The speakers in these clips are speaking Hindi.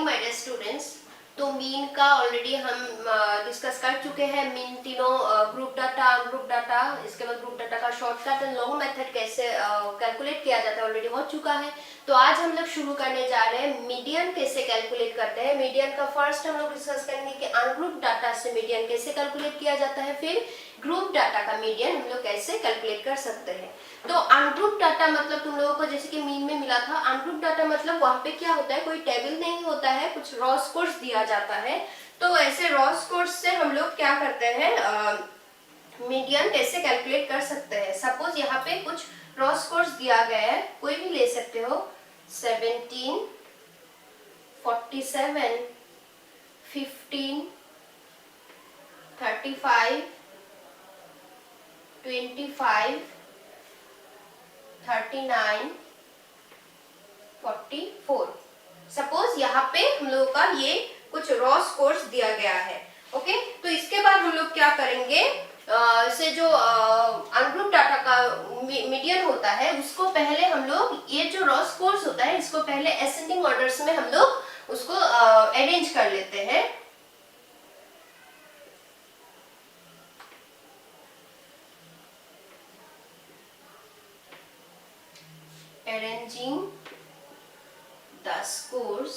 My dear students. तो मीन का ऑलरेडी हम डिस्कस कर चुके हैं। मीन तीनों ग्रुप डाटा, अनग्रुप डाटा, इसके बाद ग्रुप डाटा का शॉर्टकट एंड लॉन्ग मेथड कैसे कैलकुलेट किया जाता है ऑलरेडी हो चुका है। तो आज हम लोग शुरू करने जा रहे हैं मीडियन कैसे कैलकुलेट करते हैं। मीडियन का फर्स्ट हम लोग डिस्कस करेंगे कि अनग्रुप डाटा से मीडियन कैसे कैलकुलेट किया जाता है, फिर ग्रुप डाटा का मीडियन हम लोग कैसे कैलकुलेट कर सकते हैं। तो अनग्रुप डाटा मतलब तुम लोगों को जैसे कि मीन में मिला था, अनग्रुप डाटा मतलब वहां पे क्या होता है, कोई टेबल नहीं होता है, कुछ रॉ स्कोर्स दिया जाता है। तो ऐसे रॉ स्कोर्स से हम लोग क्या करते हैं, मीडियन कैसे कैलकुलेट कर सकते हैं। सपोज यहाँ पे कुछ रॉ स्कोर्स दिया गया है, कोई भी ले सकते हो, 17, 47, 15, 35, 25, 39, 44। सपोज यहाँ पे हम लोगों का ये कुछ रॉ स्कोर्स दिया गया है। ओके, तो इसके बाद हम लोग क्या करेंगे, से जो अनग्रुप डाटा का मीडियन होता है उसको पहले हम लोग, ये जो रॉ स्कोर्स होता है इसको पहले असेंडिंग ऑर्डर्स में हम लोग उसको अरेंज कर लेते हैं। Arranging the scores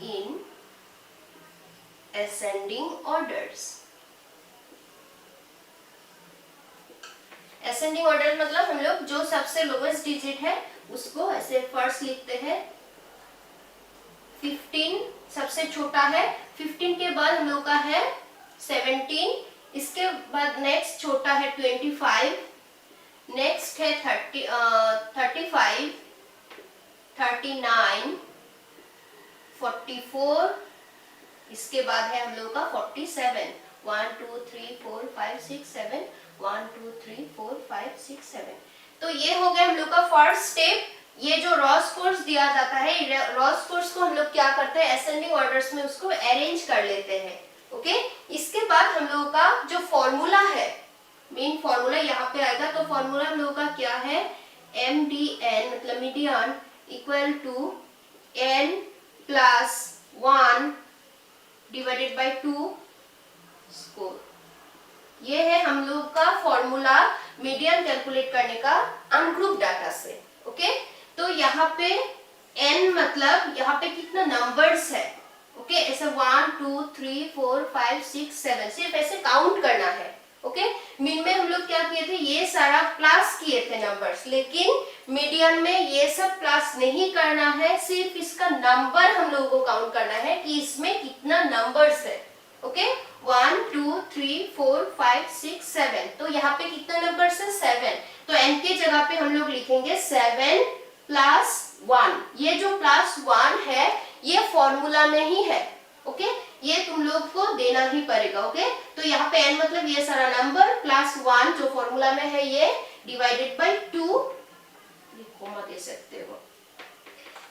in ascending orders। ascending order मतलब हम लोग जो सबसे लोवेस्ट डिजिट है उसको ऐसे फर्स्ट लिखते हैं। 15 सबसे छोटा है, 15 के बाद हम लोग का है 17, इसके बाद नेक्स्ट छोटा है 25, नेक्स्ट है 35, 39, 44, इसके बाद है हम लोग का 47। 1 2 3 4 5 6 7, 1 2 3 4 5 6 7। तो ये हो गया हम लोग का फर्स्ट स्टेप। ये जो रॉ स्कोर्स दिया जाता है, रॉ स्कोर्स को हम लोग क्या करते हैं, असेंडिंग ऑर्डर्स में उसको अरेंज कर लेते हैं। ओके, इसके बाद हम लोगों का जो फॉर्मूला है, मेन फॉर्मूला यहाँ पे आएगा। तो फॉर्मूला हम लोगों का क्या है, MDN मतलब median equal to n plus 1 divided by 2 score. ये है हम लोग का फॉर्मूला मीडियन कैलकुलेट करने का अनग्रुप डाटा से। ओके, तो यहाँ पे n मतलब यहाँ पे कितना नंबर्स है। ओके, ऐसे 1 2 3 4 5 6 7 सिर्फ ऐसे काउंट करना है। ओके, मीन में हम लोग क्या किए थे, ये सारा प्लस किए थे नंबर्स, लेकिन मीडियन में ये सब प्लस नहीं करना है, सिर्फ इसका नंबर हम लोगों को काउंट करना है कि इसमें कितना नंबर्स है। ओके, 1 2 3 4 5 6 7, तो यहाँ पे कितना नंबर्स है, 7। तो n के जगह पे हम लोग लिखेंगे 7 प्लस 1। ये जो प्लस 1 है ये फॉर्मूला में ही है। ओके, ये तुम लोग को देना ही पड़ेगा। ओके, तो यहाँ पे n मतलब ये सारा नंबर प्लस 1 जो फॉर्मूला में है ये डिवाइडेड बाय 2, ये कोमा दे सकते हो।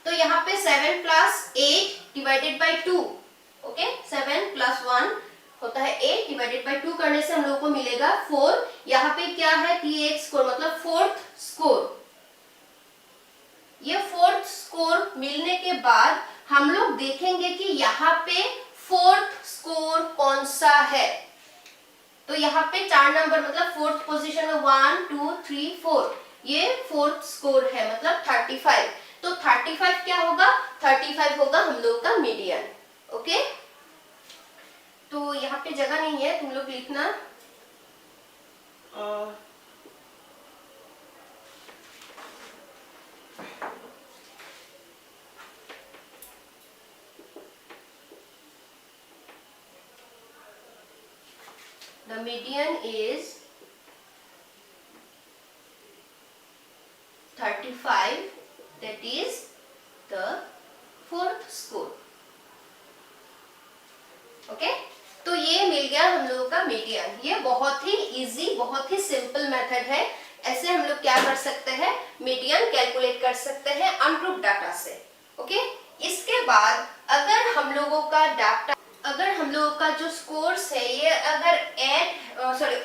तो यहाँ पे 7 plus 8 divided by 2। Okay, 7 plus 1 होता है 8 डिवाइडेड बाय 2 करने से हम लोग को मिलेगा 4। यहाँ पे क्या है, TX स्कोर मतलब फोर्थ स्कोर। ये फोर्थ स्कोर मिलने के बाद हम लोग देखेंगे कि यहाँ पे फोर्थ स्कोर कौन सा है। तो यहाँ पे 4 नंबर मतलब फोर्थ पोजीशन में 1 2 3 4, ये फोर्थ स्कोर है मतलब 35। तो 35 क्या होगा, 35 होगा हम लोग का मीडियन। ओके, तो यहाँ पे जगह नहीं है, तुम लोग लिखना। The median is 35, that is the fourth score। Okay, तो ये मिल गया हम लोगों का मीडियन। ये बहुत ही इजी, बहुत ही सिंपल मेथड है। ऐसे हम लोग क्या कर सकते हैं, मीडियन कैलकुलेट कर सकते हैं अनग्रुप डाटा से। ओके, इसके बाद अगर हम लोगों का डाटा, अगर हम लोगों का जो स्कोर्स है ये अगर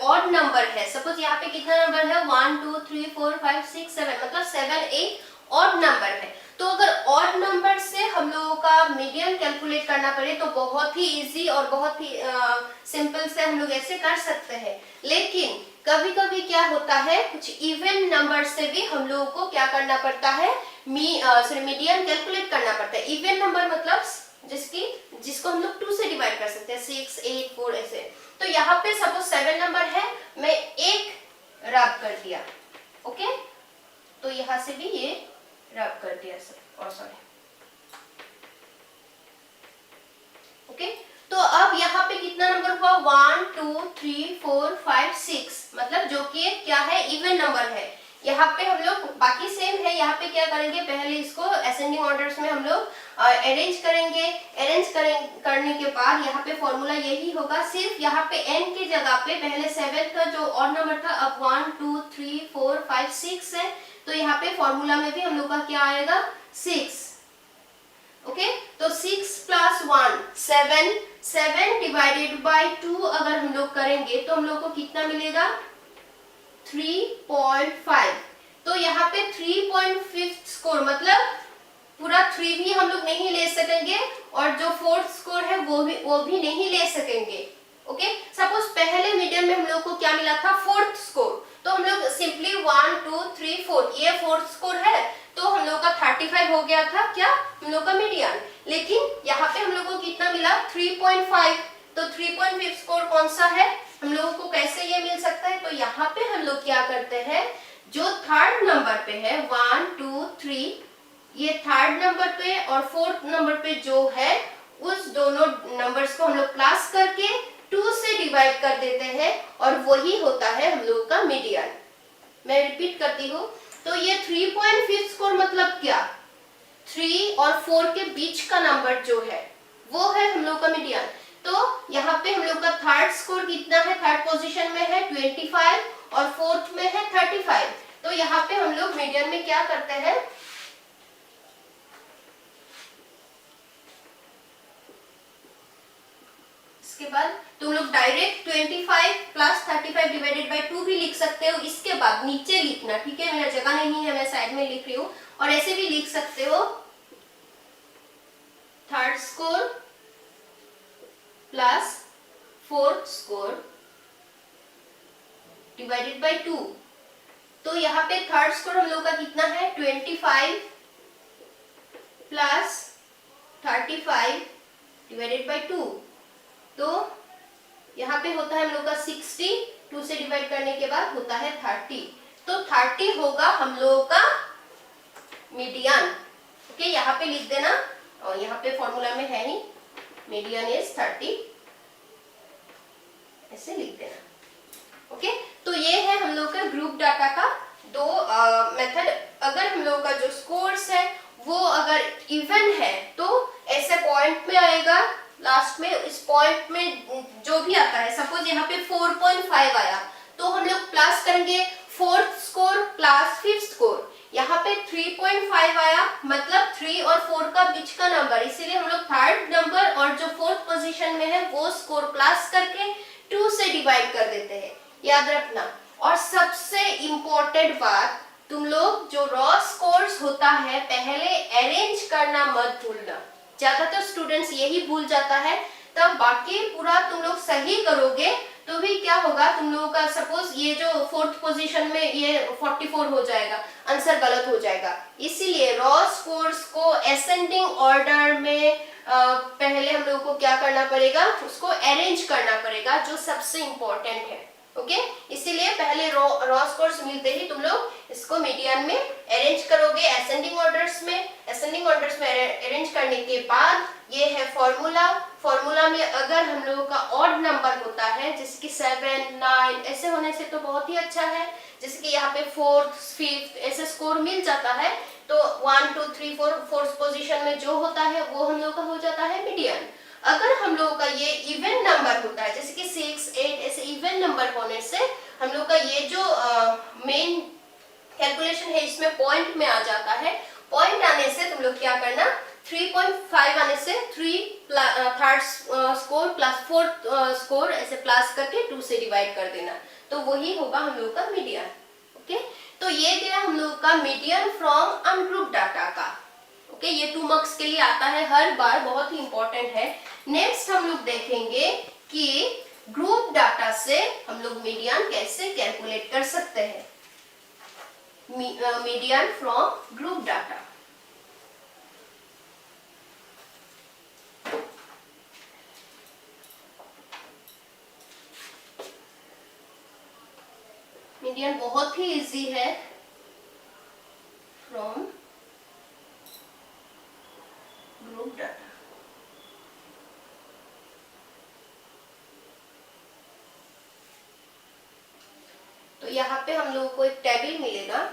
ऑड नंबर है, सपोज यहाँ पे कितना नंबर है, 1 2 3 4 5 6 7 मतलब 7 8 ऑड नंबर है। तो अगर करना पड़े तो बहुत ही इजी और बहुत ही सिंपल से हम लोग ऐसे कर सकते हैं। लेकिन कभी कभी क्या होता है, कुछ इवन नंबर से भी हम लोगों को क्या करना पड़ता है, मीडियन कैलकुलेट करना पड़ता है। इवन नंबर मतलब जिसको हम लोग 2 से डिवाइड कर सकते हैं, 6, 8, 4 ऐसे। तो यहाँ पे सपोज 7 नंबर है, मैं 1 रब कर दिया, ओके, तो यहाँ से भी ये रब कर दिया सॉरी, ओके। तो अब यहाँ पे कितना नंबर हुआ, 1 2 3 4 5 6, मतलब जो कि क्या है, इवन नंबर है। यहाँ पे हम लोग बाकी सेम है, यहाँ पे क्या करेंगे, पहले इसको असेंडिंग ऑर्डर्स में हम लोग अरेंज करेंगे। करने के बाद यहाँ पे फॉर्मूला यही होगा, सिर्फ यहाँ पे n की जगह पे पहले 7 का जो और नंबर था, अब 1 2 3 4 5 6 है, तो यहाँ पे फॉर्मूला में भी हम लोग का क्या आएगा, 6, ओके। तो 6 प्लस 1 7, 7 डिवाइडेड बाय 2 अगर हम लोग करेंगे तो हम लोग को कितना मिलेगा, 3.5। तो यहाँ पे 3.5 स्कोर मतलब पूरा 3 भी हम लोग नहीं ले सकेंगे और जो 4th स्कोर है वो भी नहीं ले सकेंगे, ओके। सपोज पहले मीडियन में हम लोग को क्या मिला था, 4th स्कोर, तो हम लोग सिंपली 1 2 3 4 ये 4th स्कोर है, तो हम लोग का 35 हो गया था क्या, हम लोग का मीडियन। लेकिन यहाँ पे हम लोग को कितना मिला, 3.5, तो 3.5 स्कोर कौन सा है, हम लोगों को कैसे ये मिल सकता है। तो यहाँ पे हम लोग क्या करते हैं, जो थर्ड नंबर पे है 1 2 3, ये थर्ड नंबर पे और 4th नंबर पे जो है, उस दोनों नंबर्स को हम लोग प्लस करके 2 से डिवाइड कर देते हैं और वही होता है हम लोग का मीडियन। मैं रिपीट करती हूँ, तो ये 3.5 स्कोर मतलब क्या, 3 और 4 के बीच का नंबर जो है वो है हम लोग का मीडियन। तो यहाँ पे हम लोग का थर्ड स्कोर कितना है, थर्ड पोजीशन में है 25 और 4th में है 35। तो यहाँ पे हम लोग मीडियन में क्या करते हैं, इसके बाद तुम लोग डायरेक्ट 25 प्लस 35 डिवाइडेड बाय 2 भी लिख सकते हो, इसके बाद नीचे लिखना, ठीक है, मेरा जगह नहीं है, मैं साइड में लिख रही हूँ। और ऐसे भी लिख सकते हो, third score plus 4th score divided by 2। तो यहाँ पे थर्ड स्कोर हम लोग का कितना है, 25 प्लस 35 डिवाइडेड बाय 2। तो यहाँ पे होता है हम लोग का 60, 2 से डिवाइड करने के बाद होता है 30। तो 30 होगा हम लोगों का मीडियन, ओके। यहाँ पे लिख देना, और यहाँ पे फॉर्मूला में है ही, मीडियन इज 30, ऐसे लिख देना, ओके। तो ये है हम लोग का ग्रुप डाटा का 2 मेथड। अगर हम लोग का जो स्कोर्स है वो अगर इवन है तो ऐसे पॉइंट में आएगा, लास्ट में इस पॉइंट में जो भी आता है, सपोज यहाँ पे 4.5 आया तो हम लोग प्लस करेंगे 4th score plus 5th score. यहाँ पे 3.5 आया मतलब 3 और 4 का बीच का नंबर, इसीलिए हम लोग थर्ड नंबर और जो 4th पोजीशन में है वो स्कोर प्लस करके 2 से डिवाइड कर देते हैं, याद रखना। और सबसे इम्पोर्टेंट बात, तुम लोग जो रॉ स्कोर्स होता है पहले अरेंज करना मत भूलना। ज्यादातर स्टूडेंट्स यही भूल जाता है, तब बाकी पूरा तुम लोग सही करोगे तो भी क्या होगा, तुम लोगों का सपोज ये जो 4th पोजीशन में ये 44 हो जाएगा, आंसर गलत हो जाएगा। इसीलिए रॉ स्कोर्स को असेंडिंग ऑर्डर में पहले हम लोगों को क्या करना पड़ेगा, उसको अरेंज करना पड़ेगा, जो सबसे इम्पोर्टेंट है, ओके। इसीलिए पहले रॉ स्कोर्स मिलते ही तुम लोग इसको मीडियन में अरेंज करोगे असेंडिंग ऑर्डर्स में। असेंडिंग ऑर्डर्स में अरेंज करने के बाद ये है फॉर्मूला में अगर हम लोगों का ऑड नंबर होता है, जैसे कि 7 9 ऐसे होने से तो बहुत ही अच्छा है, जैसे कि यहाँ पे 4th 5th ऐसे स्कोर मिल जाता है, तो 1 2 3 4 4th पोजीशन में जो होता है वो हम लोग का हो जाता है मीडियन। अगर हम लोग का ये इवन नंबर होता है, जैसे कि 6 8 ऐसे इवन नंबर होने से हम लोग का ये जो मेन कैलकुलेशन है इसमें पॉइंट में आ जाता है। पॉइंट आने से तुम लोग क्या करना, 3.5 आने से 3 third score plus 4th score ऐसे प्लस करके 2 से डिवाइड कर देना, तो वही होगा हम लोग का मीडियन, ओके। तो ये गया हम लोग का मीडियन फ्रॉम अनग्रुप डाटा का, ओके। ओके, ये 2 मार्क्स के लिए आता है हर बार, बहुत ही इंपॉर्टेंट है। नेक्स्ट हम लोग देखेंगे कि ग्रुप डाटा से हम लोग मीडियन कैसे कैलकुलेट कर सकते हैं, median from group data. Median बहुत ही इजी है फ्रॉम ग्रुप डाटा। तो यहाँ पे हम लोगों को एक टेबल मिलेगा,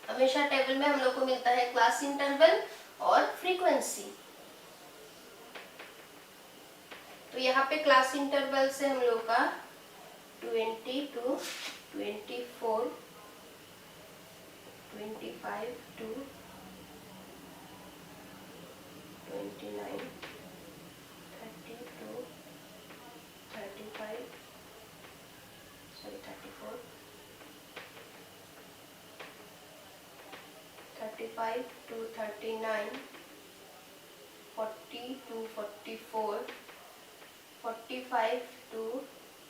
हमेशा टेबल में हम लोग को मिलता है क्लास इंटरवल और फ्रीक्वेंसी। तो यहाँ पे क्लास इंटरवल से हम लोग का 20 to 24, 25 to 29, 30 to 35, sorry 34, 35 to 39, 40 to 44, 45 to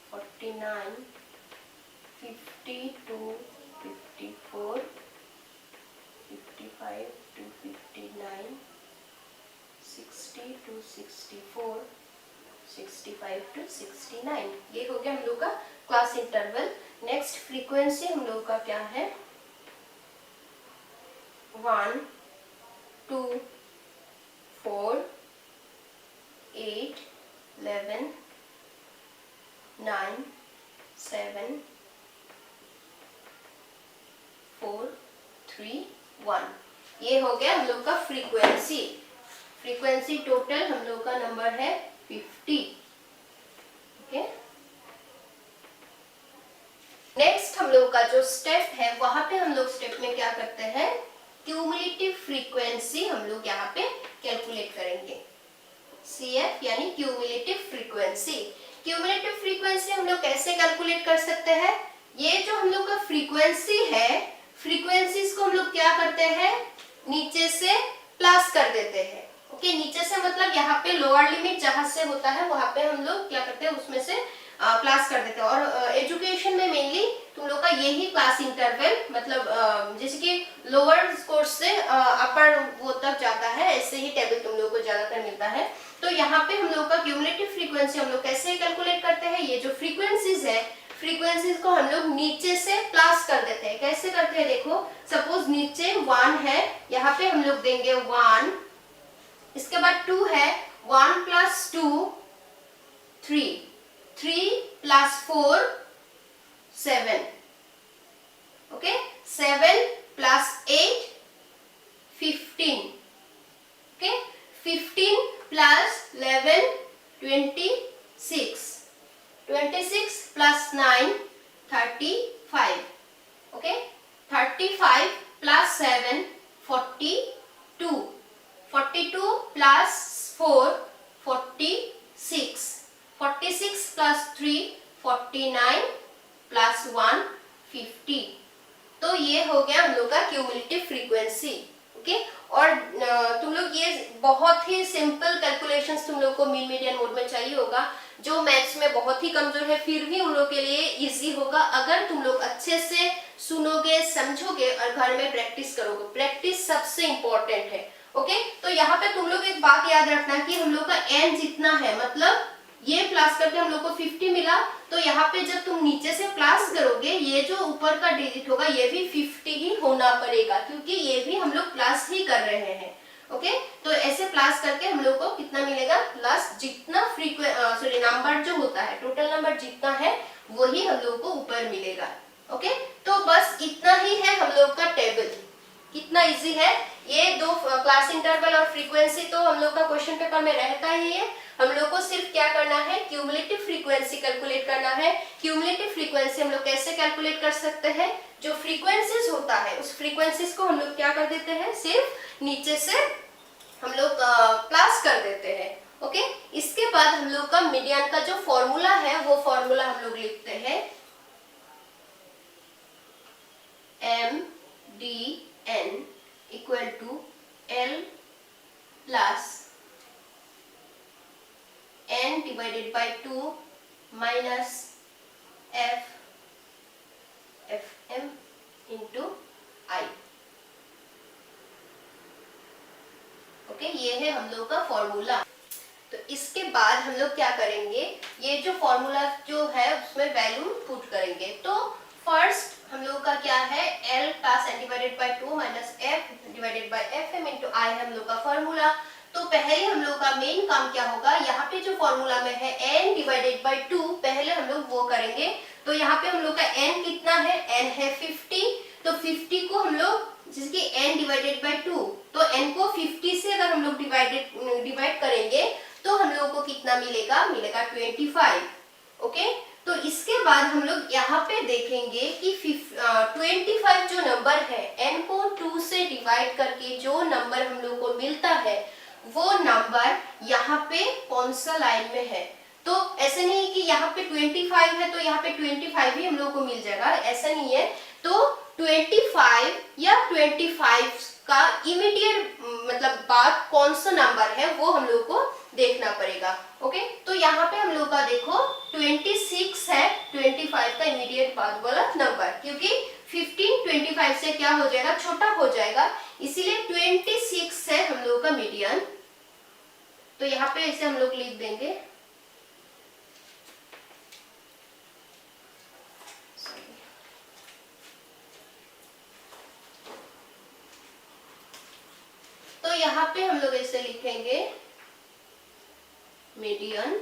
49, 50 to 54, 55 to 59, 60 to 64, 65 to 69। ये हो गया हम लोग का क्लास इंटरवल। नेक्स्ट फ्रीक्वेंसी हम लोग का क्या है, 1, 2, 4, 8, 11, 9, 7, 4, 3, 1। ये हो गया हम लोग का फ्रीक्वेंसी। फ्रीक्वेंसी टोटल हम लोग का नंबर है 50। ओके, नेक्स्ट हम लोग का जो स्टेप है, वहां पे हम लोग स्टेप में क्या करते हैं, क्यूमुलेटिव फ्रीक्वेंसी हम लोग यहाँ पे कैलकुलेट करेंगे। CF यानी क्यूमुलेटिव फ्रीक्वेंसी। क्यूमुलेटिव फ्रीक्वेंसी हम लोग कैसे कैलकुलेट कर सकते हैं, ये जो हम लोग का फ्रीक्वेंसी है, फ्रीक्वेंसीज को हम लोग क्या करते हैं, नीचे से प्लस कर देते हैं। ओके, नीचे से मतलब यहाँ पे लोअर लिमिट जहां से होता है वहां पे हम लोग क्या करते हैं, उसमें से प्लस कर देते हैं। और एजुकेशन में मेनली तुम लोग का यही क्लास इंटरवल, मतलब जैसे कि लोअर कोर्स से अपर वो तक जाता है, ऐसे ही टेबल तुम लोग को ज्यादातर मिलता है। तो यहाँ पे हम लोग का क्यूमुलेटिव फ्रीक्वेंसी हम लोग कैसे कैलकुलेट करते हैं, ये जो फ्रीक्वेंसीज है, फ्रीक्वेंसीज को हम लोग नीचे से प्लस कर देते हैं। कैसे करते हैं, देखो सपोज नीचे 1 है, यहाँ पे हम लोग देंगे 1, इसके बाद 2 है, 1 + 2 3, 3 + 4 7, ओके, 7 + 8 15, ओके, 15 + 11 26, 26 + 9 35, ओके, 35 + 7 42, 42 + 4 46, 46 + 3 49 + 1 50। तो ये हो गया हम लोग का क्यूमुलेटिव फ्रीक्वेंसी। ओके, और तुम लोग ये बहुत ही सिंपल कैलकुलेशंस तुम लोग को मीन मीडियन मोड में चाहिए होगा। जो मैथ्स में बहुत ही कमजोर है फिर भी उन लोग के लिए इजी होगा अगर तुम लोग अच्छे से सुनोगे, समझोगे और घर में प्रैक्टिस करोगे। प्रैक्टिस सबसे इंपॉर्टेंट है। ओके, तो यहाँ पे तुम लोग एक बात याद रखना कि हम लोग का n जितना है, मतलब ये प्लस करके हम लोग को 50 मिला, तो यहाँ पे जब तुम नीचे से प्लस करोगे, ये जो ऊपर का डिजिट होगा ये भी 50 ही होना पड़ेगा, क्योंकि ये भी हम लोग प्लस ही कर रहे हैं। ओके, तो ऐसे प्लस करके हम लोग को कितना मिलेगा, प्लस जितना सॉरी नंबर जो होता है, टोटल नंबर जितना है वही हम लोग को ऊपर मिलेगा। ओके, तो बस इतना ही है हम लोग का टेबल। कितना इजी है ये दो, क्लास इंटरवल और फ्रीक्वेंसी तो हम लोग का क्वेश्चन पेपर में रहता ही है। हम लोग को सिर्फ क्या करना है, क्यूमुलेटिव फ्रीक्वेंसी कैलकुलेट करना है। क्यूमुलेटिव फ्रीक्वेंसी हम लोग कैसे कैलकुलेट कर सकते हैं, जो फ्रीक्वेंसीज होता है उस फ्रीक्वेंसीज को हम लोग क्या कर देते हैं, सिर्फ नीचे से हम लोग प्लस कर देते हैं। ओके, इसके बाद हम लोग का मीडियन का जो फॉर्मूला है वो फॉर्मूला हम लोग लिखते हैं MDN equal to L plus N divided by 2 minus FM into I। Okay, ये है हम लोग का फॉर्मूला। तो इसके बाद हम लोग क्या करेंगे, ये जो फॉर्मूला जो है उसमें वैल्यू पुट करेंगे। तो फर्स्ट हम लोग का क्या है, L plus N divided by 2 minus F divided by FM into I है हम लोग का फॉर्मूला। तो पहले हम लोग का मेन काम क्या होगा, यहाँ पे जो फॉर्मूला में है N डिवाइडेड बाय 2, पहले हम लोग वो करेंगे। तो यहाँ पे हम लोग का N कितना है, N है 50। तो 50 को हम लोग जिसकी N डिवाइडेड बाय 2, तो N को 50 से अगर हम लोग डिवाइड करेंगे तो हम लोगों को कितना मिलेगा, मिलेगा 25। ओके, तो इसके बाद हम लोग यहाँ पे देखेंगे कि 25 जो नंबर है, N को 2 से डिवाइड करके जो नंबर हम लोग को मिलता है वो नंबर यहाँ पे कौन सा लाइन में है। तो ऐसा नहीं है कि यहाँ पे 25 है तो यहाँ पे 25 ही हम लोग को मिल जाएगा, ऐसा नहीं है। तो 25 या 25 का इमीडिएट मतलब बाद कौन सा नंबर है वो हम लोग को देखना पड़ेगा। ओके, तो यहाँ पे हम लोग का देखो 26 है 25 का इमीडिएट बाद वाला नंबर, क्योंकि 15 25 से क्या हो जाएगा, छोटा हो जाएगा, इसीलिए 26 है हम लोग का मीडियन। तो यहाँ पे इसे हम लोग लिख देंगे तो यहाँ पे हम लोग ऐसे लिखेंगे मीडियन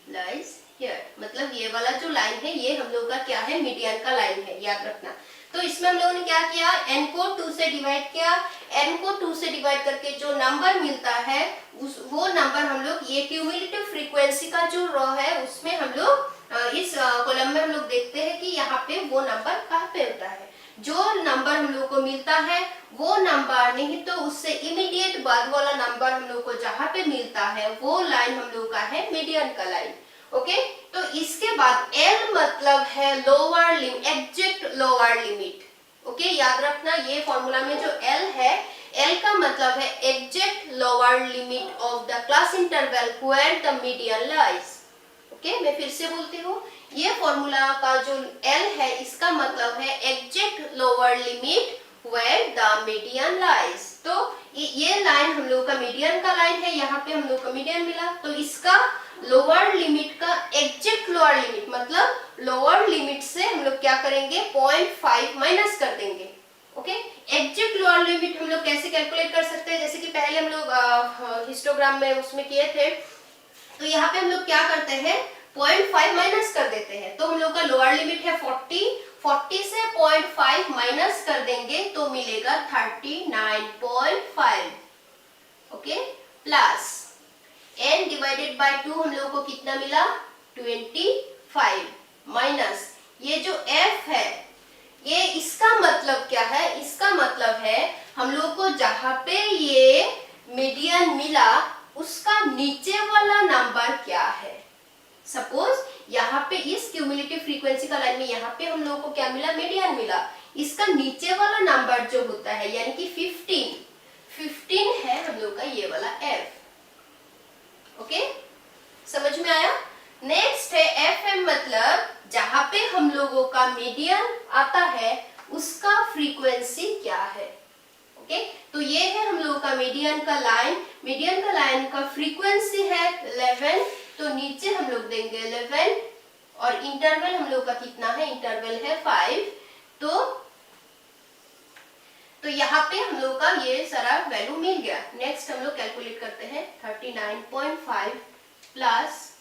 लाइज हियर, मतलब ये वाला जो लाइन है ये हम लोग का क्या है, मीडियन का लाइन है, याद रखना। तो इसमें हम लोगों ने क्या किया, n को 2 से डिवाइड किया, n को 2 से डिवाइड करके जो नंबर मिलता है वो नंबर हम लोग ये क्यूमुलेटिव फ्रीक्वेंसी का जो रॉ है उसमें हम लोग इस कॉलम में हम लोग देखते हैं कि यहाँ पे वो नंबर कहाँ पे होता है। जो नंबर हम लोग को मिलता है वो नंबर नहीं तो उससे इमीडिएट बाद वाला नंबर हम लोग को जहाँ पे मिलता है वो लाइन हम लोग का है मीडियन का लाइन। ओके, तो इसके बाद L मतलब है lower limit, exact lower limit. Okay, याद रखना ये फॉर्मूला में जो L है, L का मतलब है exact lower limit of the class interval where the median lies. Okay, मैं फिर से बोलती हूँ, ये फॉर्मूला का जो L है इसका मतलब है exact lower limit where the median lies. तो ये लाइन हम लोग का मीडियन का लाइन है, यहाँ पे हम लोग का मीडियन मिला, तो इसका लोअर लिमिट का एग्जैक्ट लोअर लिमिट मतलब लोअर लिमिट से हम लोग क्या करेंगे, 0.5 माइनस कर देंगे। ओके, एग्जैक्ट लोअर लिमिट हम लोग कैसे कैलकुलेट कर सकते हैं, जैसे कि पहले हम लोग हिस्टोग्राम में उसमें किए थे। तो यहाँ पे हम लोग क्या करते हैं, 0.5 माइनस कर देते हैं। तो हम लोग का लोअर लिमिट है 40 से 0.5 माइनस कर देंगे तो मिलेगा 39.5। Okay, plus n divided by 2 हम लोगों को कितना मिला, 25 माइनस ये जो f है, ये इसका मतलब क्या है, इसका मतलब है हम लोग को जहां पे ये मीडियन मिला उसका नीचे वाला नंबर क्या है। सपोज यहाँ पे इस क्यूमुलेटिव फ्रीक्वेंसी का लाइन में यहाँ पे हम लोगों को क्या मिला, मीडियन मिला, इसका नीचे वाला नंबर जो होता है यानी कि 15 है हम लोग का ये वाला f। ओके, समझ में आया। नेक्स्ट है FM, मतलब जहां पे हम लोगों का मीडियन आता है उसका फ्रीक्वेंसी क्या है। ओके, तो ये है हम लोगों का मीडियन का लाइन, मीडियन का लाइन का फ्रीक्वेंसी है 11, तो नीचे हम लोग देंगे 11 और इंटरवल हम लोग का कितना है, इंटरवल है 5। तो यहाँ पे हम लोग का ये सारा वैल्यू मिल गया। नेक्स्ट हम लोग कैलकुलेट करते हैं 39.5 प्लस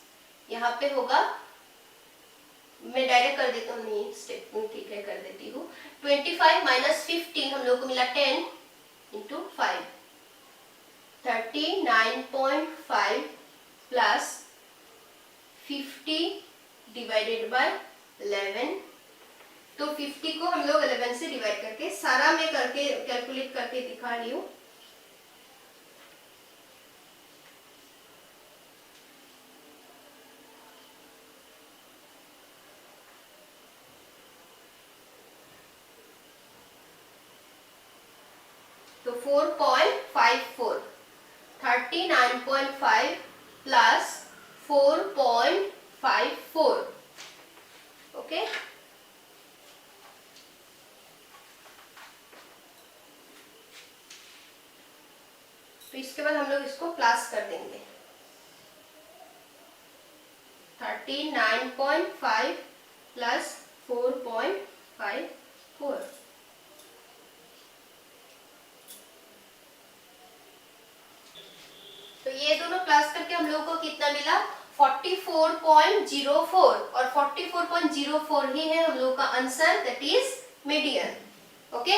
यहाँ पे होगा, मैं डायरेक्ट कर देता हूँ, नहीं स्टेप ठीक है कर देती हूँ, 25 माइनस 15 हम लोग को मिला 10 इंटू 5, 39.5 प्लस 50 डिवाइडेड बाय 11, तो 50 को हम लोग 11 से डिवाइड करके, सारा मैं करके कैलकुलेट करके दिखा रही हूँ। तो 4.54, 39.5 प्लस 4.54, ओके। तो इसके बाद हम लोग इसको प्लस कर देंगे, 39.5 प्लस 4.54, तो ये दोनों प्लस करके हम लोग को कितना मिला, 44.04, और 44.04 ही है हम लोग का answer, that is median, okay.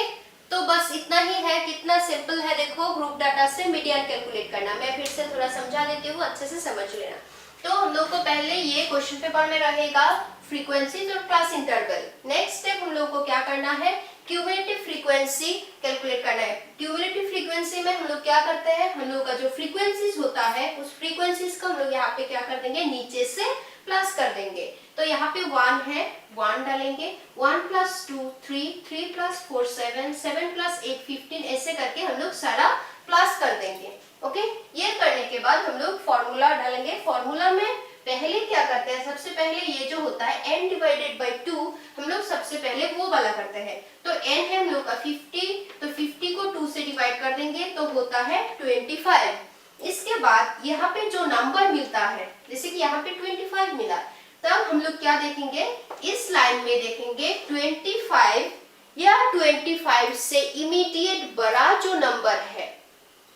तो बस इतना ही है, कितना सिंपल है देखो, ग्रुप डाटा से मीडियन कैलकुलेट करना। मैं फिर से थोड़ा समझा देती हूँ, अच्छे से समझ लेना। तो हम लोग को पहले ये क्वेश्चन पेपर में रहेगा फ्रीक्वेंसीज और क्लास इंटरवल। नेक्स्ट स्टेप हम लोग को क्या करना है, क्यूमुलेटिव फ्रीक्वेंसी कैलकुलेट करना है। क्यूमुलेटिव फ्रीक्वेंसी में हम लोग क्या करते हैं, हम लोग का जो फ्रीक्वेंसीज होता है उस फ्रीक्वेंसीज को हम लोग यहाँ पे क्या कर देंगे, नीचे से प्लस कर देंगे। तो यहाँ पे 1 है, 1 डालेंगे, 1 प्लस 2 3, 3 प्लस 4 7, 7 प्लस 8 15, ऐसे करके हम लोग सारा प्लस कर देंगे, ओके। ये करने के बाद हम लोग फॉर्मूला डालेंगे। फॉर्मूला में पहले क्या करते हैं, सबसे पहले ये जो होता है n डिवाइडेड बाई 2, हम लोग सबसे पहले वो वाला करते हैं। तो n है हम लोग का 50, तो 50 को 2 से डिवाइड कर देंगे तो होता है 25। इसके बाद यहाँ पे जो नंबर मिलता है, जैसे कि यहाँ पे 25 मिला, तब हम लोग क्या देखेंगे, इस लाइन में देखेंगे 25 या 25 से इमीडिएट बड़ा जो नंबर है,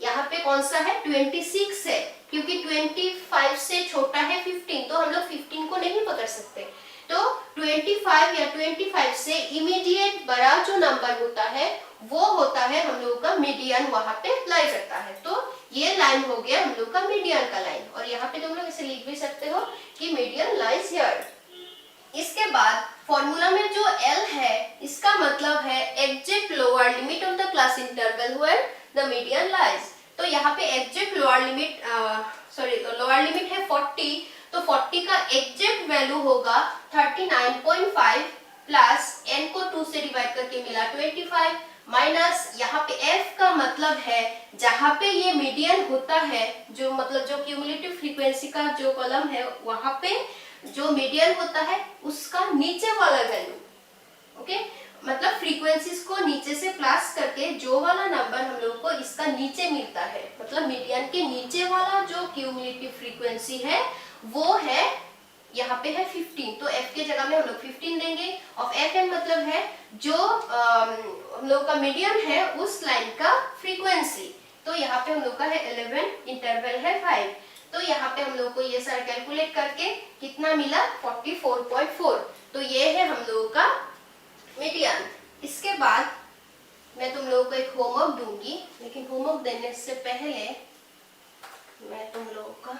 यहाँ पे कौन सा है, 26 है, क्योंकि 25 से छोटा है 15, तो हम लोग 15 को नहीं पकड़ सकते। तो 25 या 25 से इमीडिएट बड़ा जो नंबर होता है वो होता है हम लोग का मीडियन, वहां पे लाई करता है। तो ये लाइन हो गया हम लोग का मीडियन का लाइन, और यहाँ पे तुम लोग इसे लिख भी सकते हो कि मीडियन लाइज हियर। इसके बाद फॉर्मूला में जो L है, इसका मतलब है exact lower limit of the class interval where the median lies. तो यहाँ पे exact lower limit lower limit है 40, तो 40 का एग्जैक्ट वैल्यू होगा 39.5 प्लस n को 2 से डिवाइड करके मिला 25, माइनस यहाँ पे f का मतलब है जहाँ पे ये मीडियन होता है, जो मतलब जो क्यूमुलेटिव फ्रीक्वेंसी का जो कॉलम है वहां पे जो मीडियन होता है उसका नीचे वाला वैल्यू, ओके। मतलब फ्रीक्वेंसीज को नीचे से प्लस करके जो वाला नंबर हम लोग को इसका नीचे मिलता है, मतलब मीडियन के नीचे वाला जो क्यूमुलेटिव फ्रीक्वेंसी है वो है यहाँ पे है 15, तो f के जगह में हम लोग 15 देंगे। और fm मतलब है जो हम लोग का मीडियन है उस लाइन का फ्रीक्वेंसी, तो यहाँ पे हम लोग का है 11, इंटरवल है 5, तो यहाँ पे हम लोग को ये सारा कैलकुलेट करके कितना मिला 44.4, तो ये है हम लोगों का मीडियन। इसके बाद मैं तुम लोगों को एक होमवर्क दूंगी, लेकिन होमवर्क देने से पहले मैं तुम लोगों का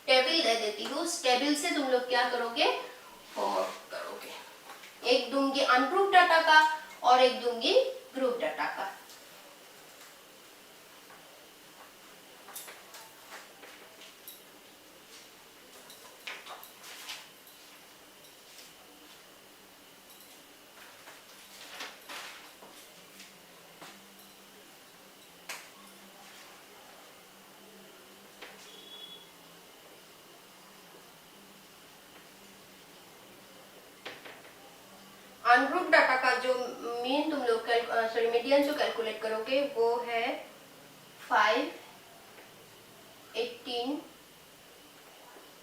टेबल दे देती हूँ। उस टेबल से तुम लोग क्या करोगे, होमवर्क करोगे। एक दूंगी अनग्रुप डाटा का और एक दूंगी ग्रुप डाटा का। अनग्रुप डाटा का जो मीन तुम लोग मीडियन जो कैलकुलेट करोगे वो है 5, 18,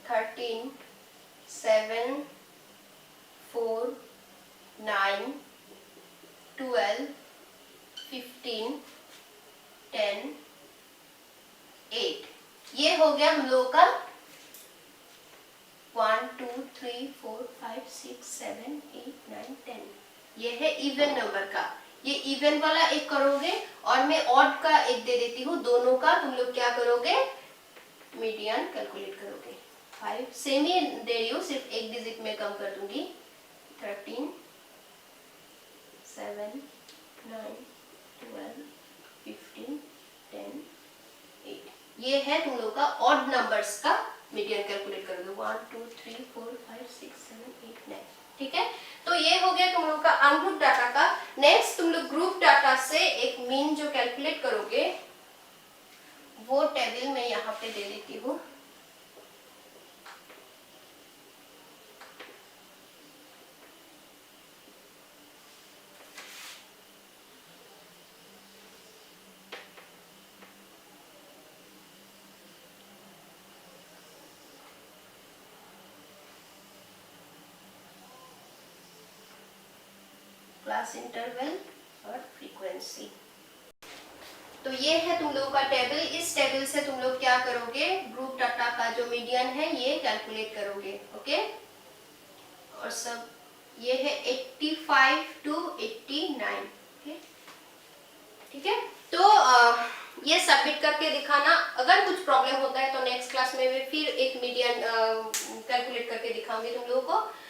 13, 7, 4, 9, 12, 15, 10, 8, ये हो गया हम लोगों का 1 2 3 4 5 6 7 8 9 10, ये है इवन नंबर का। ये इवन वाला एक करोगे और मैं ऑड का एक दे देती हूँ, दोनों का तुम लोग क्या करोगे, मीडियन कैलकुलेट करोगे। 5 सेम ही दे रही हूँ, सिर्फ एक डिजिट में कम कर दूंगी। 13 7 9 12 15 10 8। ये है तुम लोग का ऑड नंबर्स का मीडियन कैलकुलेट करोगे। 1 2 3 4 5 6 7 8 9। ठीक है, तो ये हो गया तुम लोग का अनग्रुप डाटा का। नेक्स्ट तुम लोग ग्रुप डाटा से एक मीन जो कैलकुलेट करोगे वो टेबल मैं यहाँ पे दे देती हूँ। क्लास इंटरवल और फ्रीक्वेंसी। तो ये है तुम लोगों का टेबल। इस टेबल से तुम लोग क्या करोगे, ग्रुप डाटा का जो मीडियन है ये कैलकुलेट करोगे। ओके, और सब ये है 85 to 89। ओके, ठीक है, तो ये सबमिट करके दिखाना। अगर कुछ प्रॉब्लम होता है तो नेक्स्ट क्लास में मैं फिर एक मीडियन कैलकुलेट करके दिखाऊंगी तुम लोगों को।